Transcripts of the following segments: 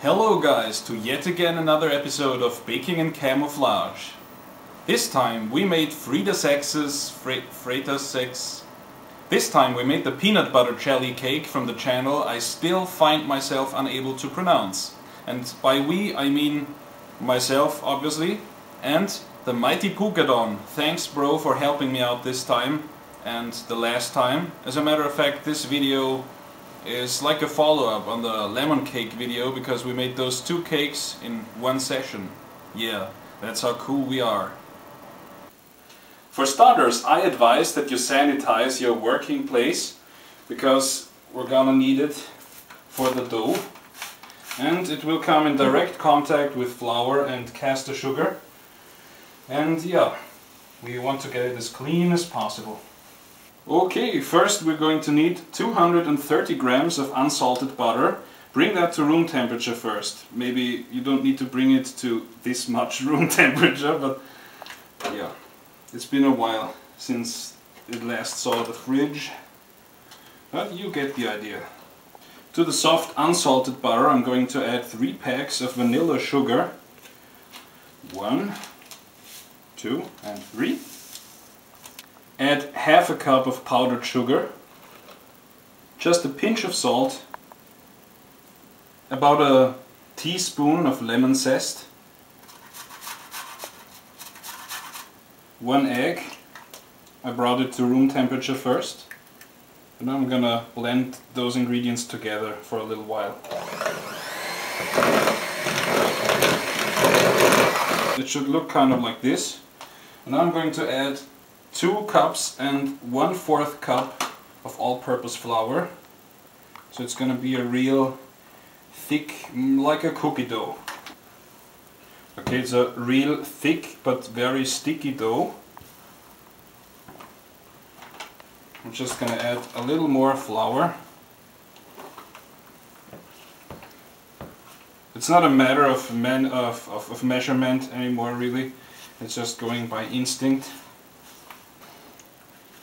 Hello guys, to yet again another episode of Baking in Camouflage. This time we made This time we made the peanut butter jelly cake from the channel I still find myself unable to pronounce. And by we I mean myself obviously, and the mighty Pukadon. Thanks bro for helping me out this time and the last time. As a matter of fact, this video is like a follow-up on the lemon cake video because we made those two cakes in one session. Yeah, that's how cool we are. For starters, I advise that you sanitize your working place because we're gonna need it for the dough, and it will come in direct contact with flour and caster sugar, and yeah, we want to get it as clean as possible. Okay, first we're going to need 230 grams of unsalted butter. Bring that to room temperature first. Maybe you don't need to bring it to this much room temperature, but yeah, it's been a while since it last saw the fridge. But you get the idea. To the soft unsalted butter I'm going to add 3 packs of vanilla sugar. 1, 2 and 3. Add half a cup of powdered sugar, just a pinch of salt, about a teaspoon of lemon zest, 1 egg. I brought it to room temperature first, and I'm gonna blend those ingredients together for a little while. It should look kind of like this, and I'm going to add 2 cups and 1/4 cup of all-purpose flour. So it's gonna be a real thick, like a cookie dough. Okay, it's a real thick but very sticky dough. I'm just gonna add a little more flour. It's not a matter of measurement anymore really, it's just going by instinct.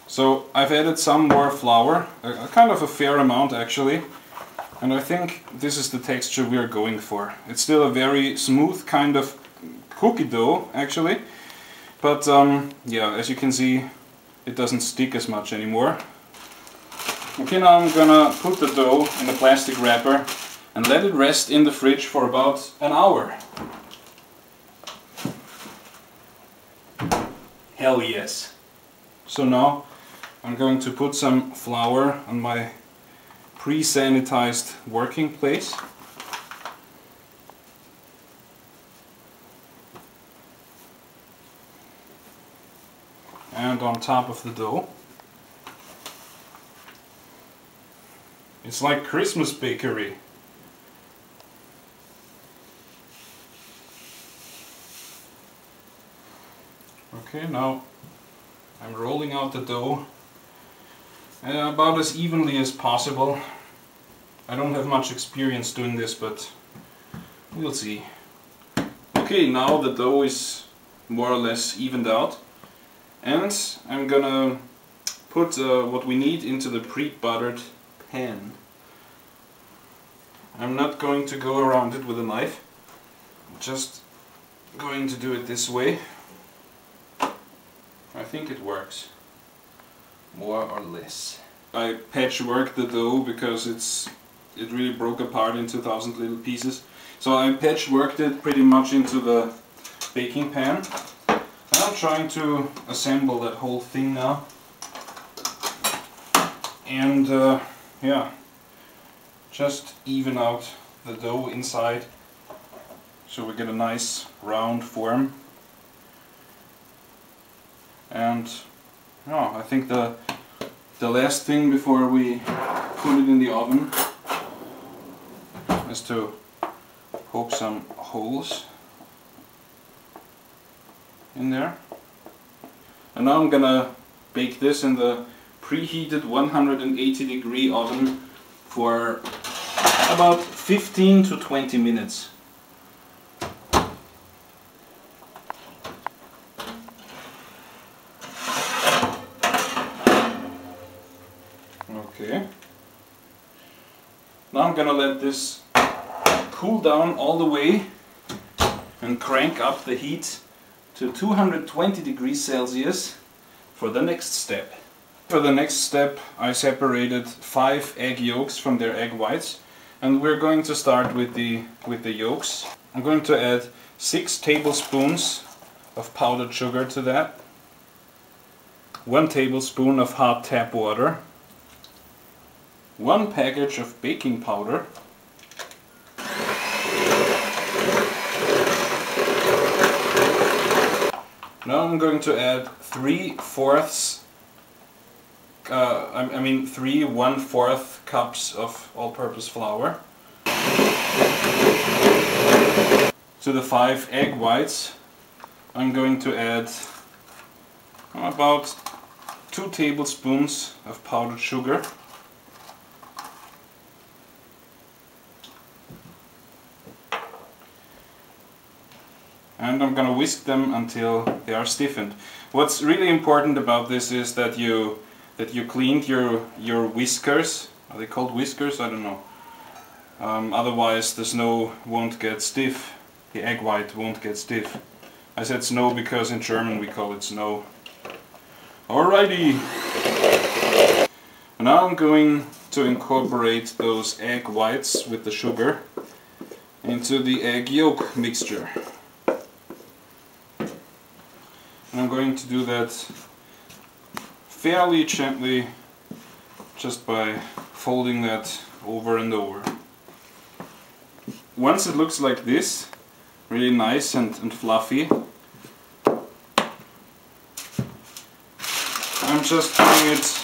So I've added some more flour, a kind of a fair amount actually, and I think this is the texture we are going for. It's still a very smooth kind of cookie dough actually, but yeah, as you can see, it doesn't stick as much anymore. Okay, now I'm gonna put the dough in a plastic wrapper and let it rest in the fridge for about an hour. Hell yes! So now I'm going to put some flour on my pre-sanitized working place. And on top of the dough. It's like Christmas bakery. Okay, now I'm rolling out the dough about as evenly as possible. I don't have much experience doing this, but we'll see. Okay, now the dough is more or less evened out, and I'm gonna put what we need into the pre-buttered pan. I'm not going to go around it with a knife, I'm just going to do it this way. I think it works, more or less. I patchworked the dough because it really broke apart into 1,000 little pieces. So I patchworked it pretty much into the baking pan. And I'm trying to assemble that whole thing now. And yeah, just even out the dough inside so we get a nice round form. And yeah, I think the last thing before we put it in the oven is to poke some holes in there. And now I'm gonna bake this in the preheated 180-degree oven for about 15 to 20 minutes. Okay. Now I'm gonna let this cool down all the way and crank up the heat to 220 degrees Celsius for the next step. For the next step I separated 5 egg yolks from their egg whites, and we're going to start with the yolks. I'm going to add 6 tablespoons of powdered sugar to that, 1 tablespoon of hot tap water, 1 package of baking powder, now I'm going to add 3 1/4 cups of all-purpose flour. To the 5 egg whites I'm going to add about 2 tablespoons of powdered sugar. And I'm gonna whisk them until they are stiffened. What's really important about this is that you cleaned your whiskers. Are they called whiskers? I don't know. Otherwise the snow won't get stiff. The egg white won't get stiff. I said snow because in German we call it snow. Alrighty! Now I'm going to incorporate those egg whites with the sugar into the egg yolk mixture. And I'm going to do that fairly gently, just by folding that over and over. Once it looks like this, really nice and fluffy, I'm just putting it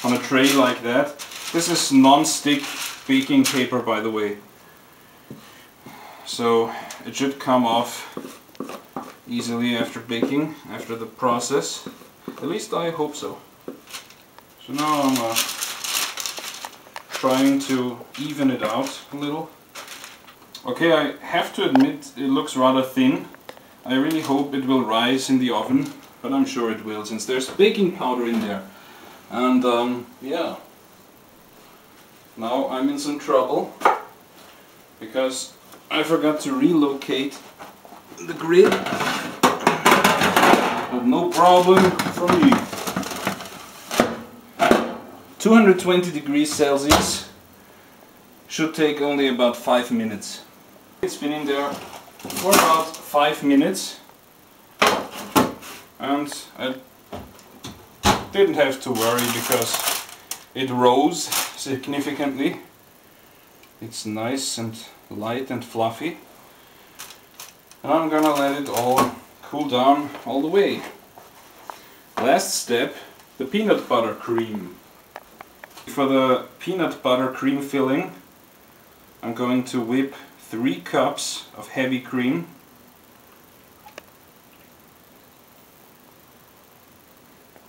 on a tray like that. This is non-stick baking paper, by the way, so it should come off easily after baking, after the process. At least I hope so. So now I'm trying to even it out a little. Okay, I have to admit it looks rather thin. I really hope it will rise in the oven, but I'm sure it will, since there's baking powder in there. And yeah, now I'm in some trouble because I forgot to relocate the grid. But no problem for me. 220 degrees Celsius should take only about 5 minutes. It's been in there for about 5 minutes, and I didn't have to worry because it rose significantly. It's nice and light and fluffy, and I'm gonna let it all cool down all the way. Last step, the peanut butter cream. For the peanut butter cream filling, I'm going to whip 3 cups of heavy cream.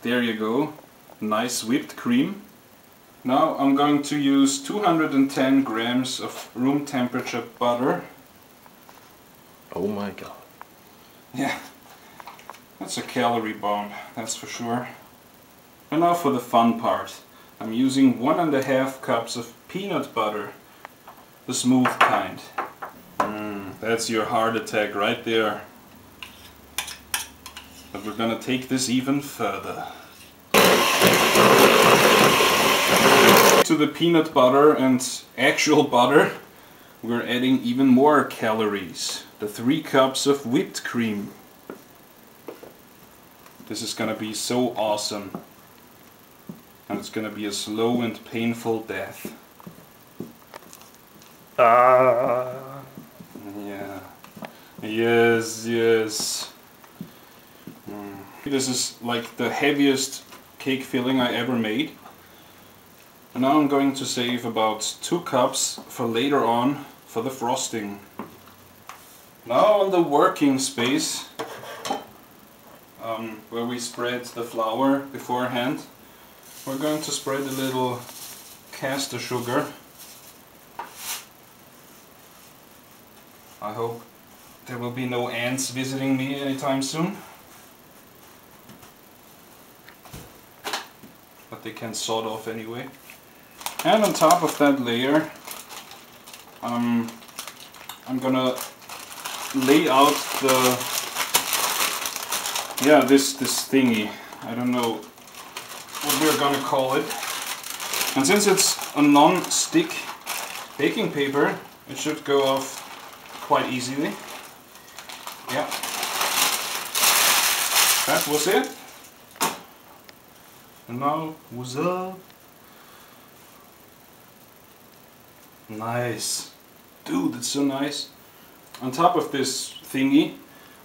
There you go, nice whipped cream. Now I'm going to use 210 grams of room temperature butter. Oh my god. Yeah, that's a calorie bomb, that's for sure. And now for the fun part. I'm using 1.5 cups of peanut butter, the smooth kind. That's your heart attack right there. But we're gonna take this even further. To the peanut butter and actual butter, we're adding even more calories. The 3 cups of whipped cream. This is gonna be so awesome. And it's gonna be a slow and painful death. Yeah. Yes, yes. This is like the heaviest cake filling I ever made. And now I'm going to save about 2 cups for later on for the frosting. Now on the working space, where we spread the flour beforehand, we're going to spread a little caster sugar. I hope there will be no ants visiting me anytime soon. But they can sawed off anyway. And on top of that layer, I'm I'm gonna lay out this thingy. I don't know what we're gonna call it. And since it's a non-stick baking paper, it should go off quite easily. Yeah. That was it. And now, what's up? Nice. Dude, it's so nice. On top of this thingy,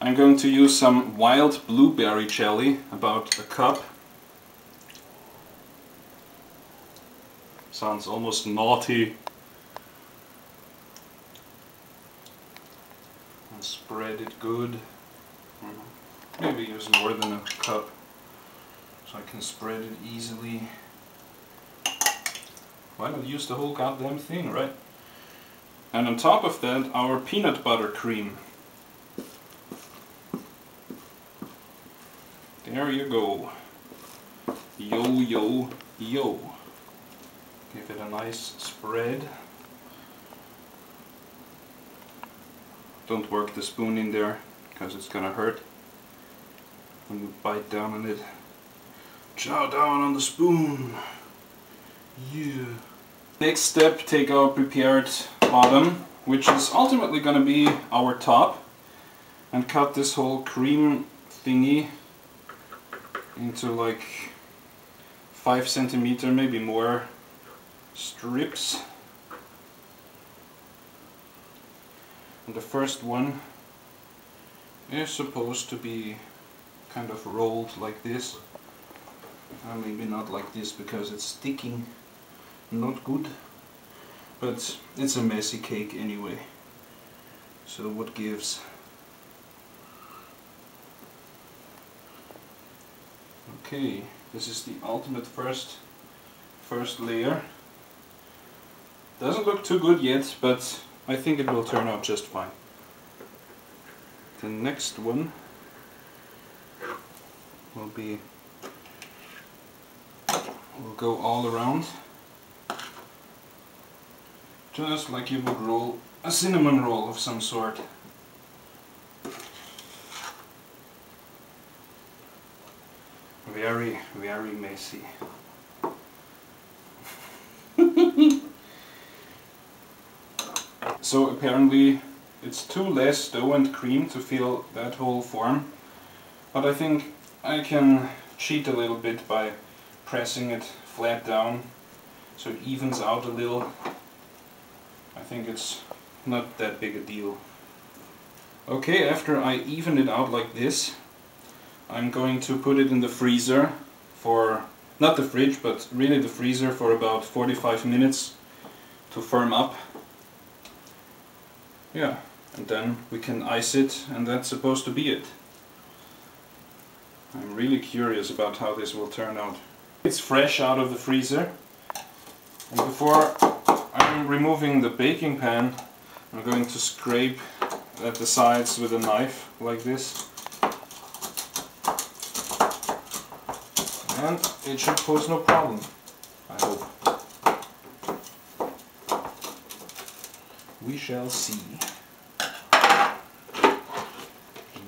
I'm going to use some wild blueberry jelly, about a cup. Sounds almost naughty. And spread it good. Maybe use more than a cup, so I can spread it easily. Why not use the whole goddamn thing, right? And on top of that, our peanut butter cream. There you go. Yo, yo, yo. Give it a nice spread. Don't work the spoon in there, because it's gonna hurt when you bite down on it. Chow down on the spoon. Yeah. Next step, take our prepared bottom, which is ultimately gonna be our top, and cut this whole cream thingy into like 5 centimeter, maybe more, strips. And the first one is supposed to be kind of rolled like this. Maybe not like this because it's sticking, not good. But it's a messy cake anyway, so what gives? Okay, this is the ultimate first layer. Doesn't look too good yet, but I think it will turn out just fine. The next one will go all around, just like you would roll a cinnamon roll of some sort. Very, very messy. So apparently it's too less dough and cream to fill that whole form, but I think I can cheat a little bit by pressing it flat down so it evens out a little. I think it's not that big a deal. Okay, after I even it out like this, I'm going to put it in the freezer for, not the fridge, but really the freezer for about 45 minutes to firm up. Yeah, and then we can ice it, and that's supposed to be it. I'm really curious about how this will turn out. It's fresh out of the freezer, and before I'm removing the baking pan, I'm going to scrape at the sides with a knife like this, and it should pose no problem, I hope. We shall see.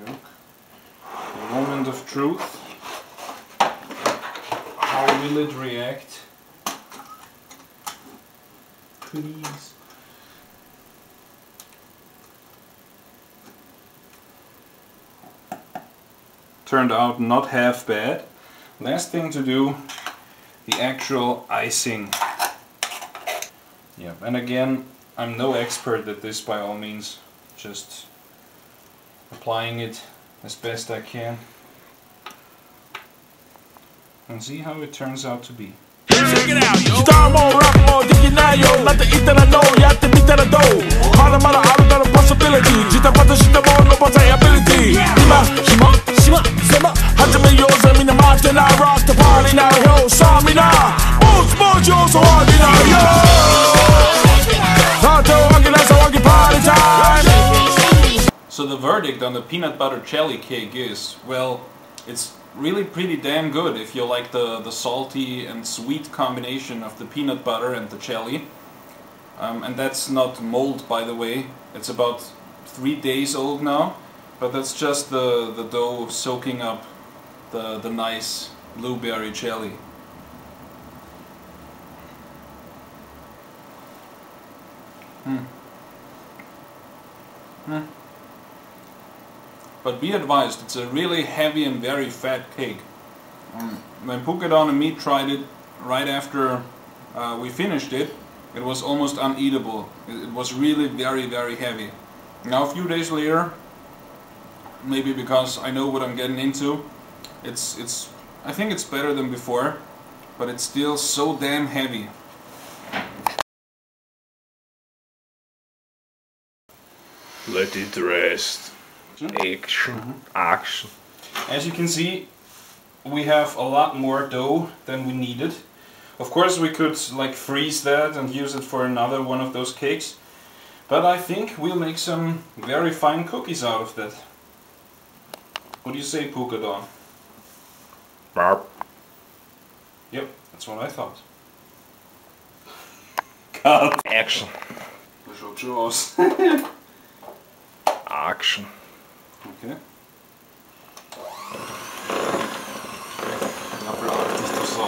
Look. The moment of truth. How will it react? Please. Turned out not half bad. Last thing to do, the actual icing. Yeah, and again, I'm no expert at this by all means, just applying it as best I can and see how it turns out to be. Check it out, yo. Star more, rap more, yo. Not the eat that I know, you have to beat that I do. Mara, out of the possibility. Jita pata shita mo, no ability. Ima, shima, sema. Hajime yours, I mean the march, then I rock the party now, yo. Saw me now. Sports, yo, so hard, yo. So the verdict on the peanut butter jelly cake is, well, it's really pretty damn good if you like the salty and sweet combination of the peanut butter and the jelly. And that's not mold, by the way. It's about 3 days old now, but that's just the dough soaking up the nice blueberry jelly. But be advised, it's a really heavy and very fat cake. When Pukedon and me tried it right after we finished it, it was almost uneatable. It was really very, very heavy. Now a few days later, maybe because I know what I'm getting into, I think it's better than before, but it's still so damn heavy. Let it rest. Action. Action. As you can see, we have a lot more dough than we needed. Of course we could like freeze that and use it for another one of those cakes, but I think we'll make some very fine cookies out of that. What do you say, Pukedon? Barb. Yep, that's what I thought. Cut. Action. Das schaut schon aus. Action. Okay. Na, blag dich doch so.